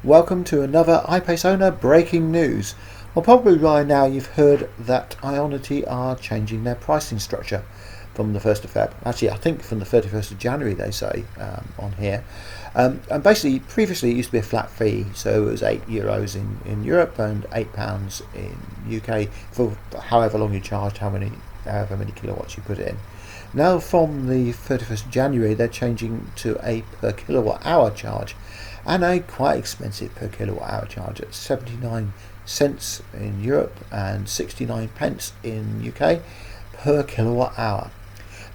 Welcome to another iPaceOwner breaking news. Well, probably by now you've heard that Ionity are changing their pricing structure from the 1st of Feb. Actually, I think from the 31st of January, they say on here. And basically, previously it used to be a flat fee, so it was €8 in Europe and £8 in UK for however long you charged, however many kilowatts you put in. Now from the 31st of January, they're changing to a per kilowatt hour charge, and a quite expensive per kilowatt hour charge at 79 cents in Europe and 69 pence in UK per kilowatt hour.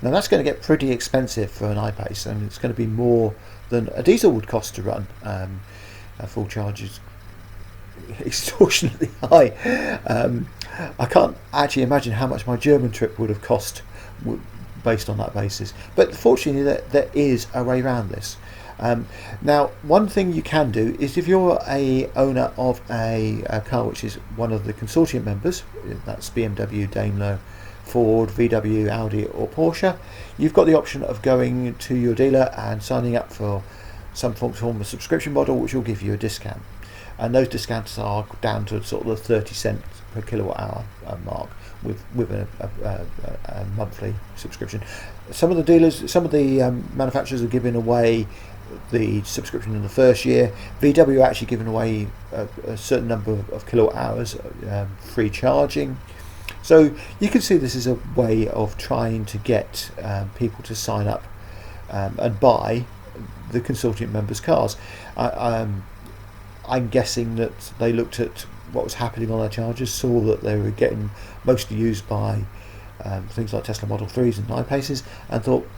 Now that's going to get pretty expensive for an iPace, and it's going to be more than a diesel would cost to run. A full charge is extortionately high. I can't actually imagine how much my German trip would have cost based on that basis, but fortunately there is a way around this. Now, one thing you can do is, if you're a owner of a car which is one of the consortium members, that's BMW, Daimler, Ford, VW, Audi or Porsche, you've got the option of going to your dealer and signing up for some form of subscription model which will give you a discount, and those discounts are down to sort of the 30 cents per kilowatt hour mark with a monthly subscription. Some of the dealers, some of the manufacturers are giving away the subscription in the first year. VW are actually giving away a certain number of kilowatt hours free charging. So you can see this is a way of trying to get people to sign up and buy the consortium members' cars. I'm guessing that they looked at what was happening on their chargers, saw that they were getting mostly used by things like Tesla Model 3s and iPaces, and thought,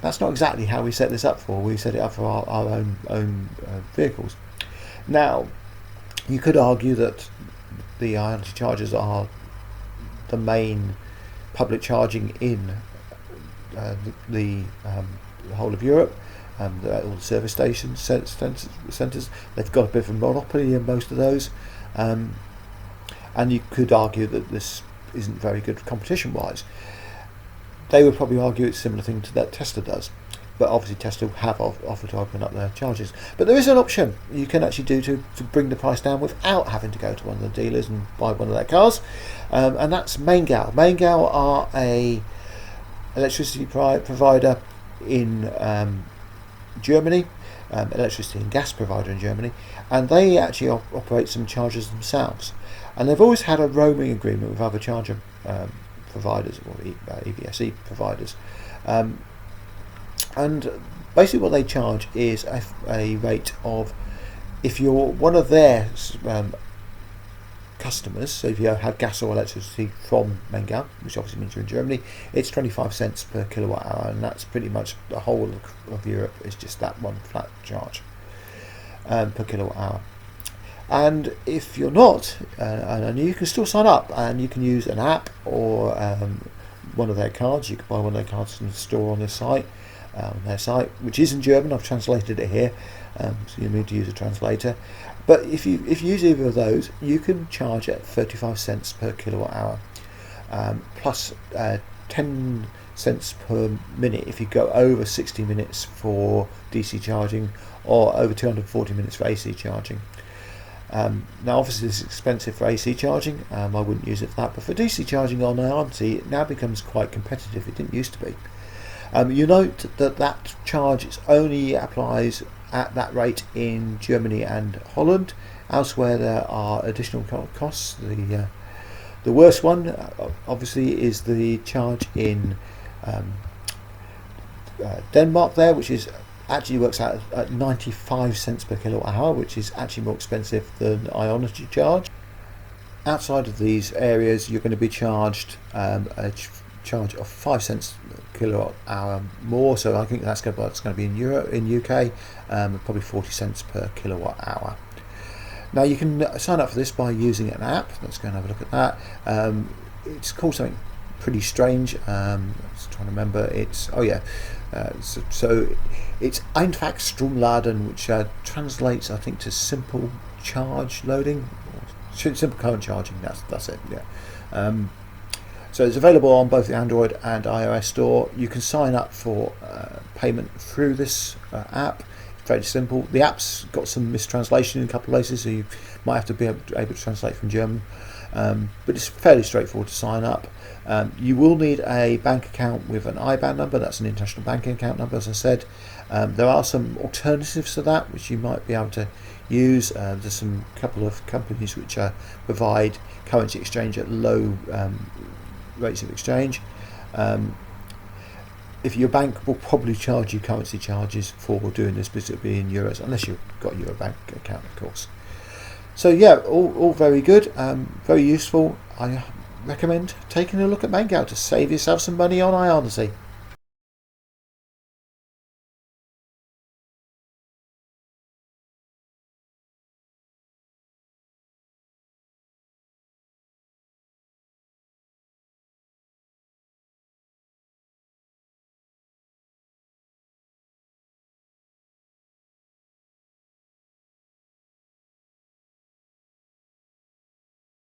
that's not exactly how we set this up for. We set it up for our own vehicles. Now, you could argue that the Ionity chargers are the main public charging in the whole of Europe. All the service stations, centres, they've got a bit of a monopoly in most of those. And you could argue that this isn't very good competition-wise. They would probably argue it's a similar thing to that Tesla does, but obviously Tesla have offered to open up their charges. But there is an option you can actually do to bring the price down without having to go to one of the dealers and buy one of their cars, and that's Maingau. Maingau are a electricity provider in Germany, electricity and gas provider in Germany, and they actually operate some chargers themselves, and they've always had a roaming agreement with other charger providers, or EVSE providers, and basically what they charge is a rate of, if you're one of their customers, so if you have gas or electricity from Maingau, which obviously means you're in Germany, it's 25 cents per kilowatt hour, and that's pretty much the whole of Europe is just that one flat charge per kilowatt hour. And if you're not, and you can still sign up, and you can use an app or one of their cards. You can buy one of their cards in the store on their site, which is in German. I've translated it here, so you need to use a translator. But if you use either of those, you can charge at 35 cents per kilowatt hour, plus 10 cents per minute if you go over 60 minutes for DC charging, or over 240 minutes for AC charging. Now obviously this is expensive for AC charging, I wouldn't use it for that, but for DC charging on Ionity it now becomes quite competitive. It didn't used to be. You note that charge only applies at that rate in Germany and Holland. Elsewhere there are additional costs. The worst one obviously is the charge in Denmark there, which is actually works out at 95 cents per kilowatt hour, which is actually more expensive than Ionity charge. Outside of these areas you're going to be charged a charge of 5 cents per kilowatt hour more, so I think that's going to be in Europe, in UK, probably 40 cents per kilowatt hour. Now you can sign up for this by using an app. Let's go and have a look at that. It's called something pretty strange. I was trying to remember. It's so it's Einfach Stromladen, which translates, I think, to simple charge loading, or simple current charging. That's it. Yeah. So it's available on both the Android and iOS store. You can sign up for payment through this app. fairly simple. The app's got some mistranslation in a couple of places, so you might have to be able to translate from German. But it's fairly straightforward to sign up. You will need a bank account with an IBAN number. That's an international banking account number, as I said. There are some alternatives to that which you might be able to use. There's some couple of companies which provide currency exchange at low rates of exchange. If your bank will probably charge you currency charges for doing this, because it'll be in euros, unless you've got a Euro bank account, of course. So yeah, all very good, very useful. I recommend taking a look at Maingau to save yourself some money on Ionity.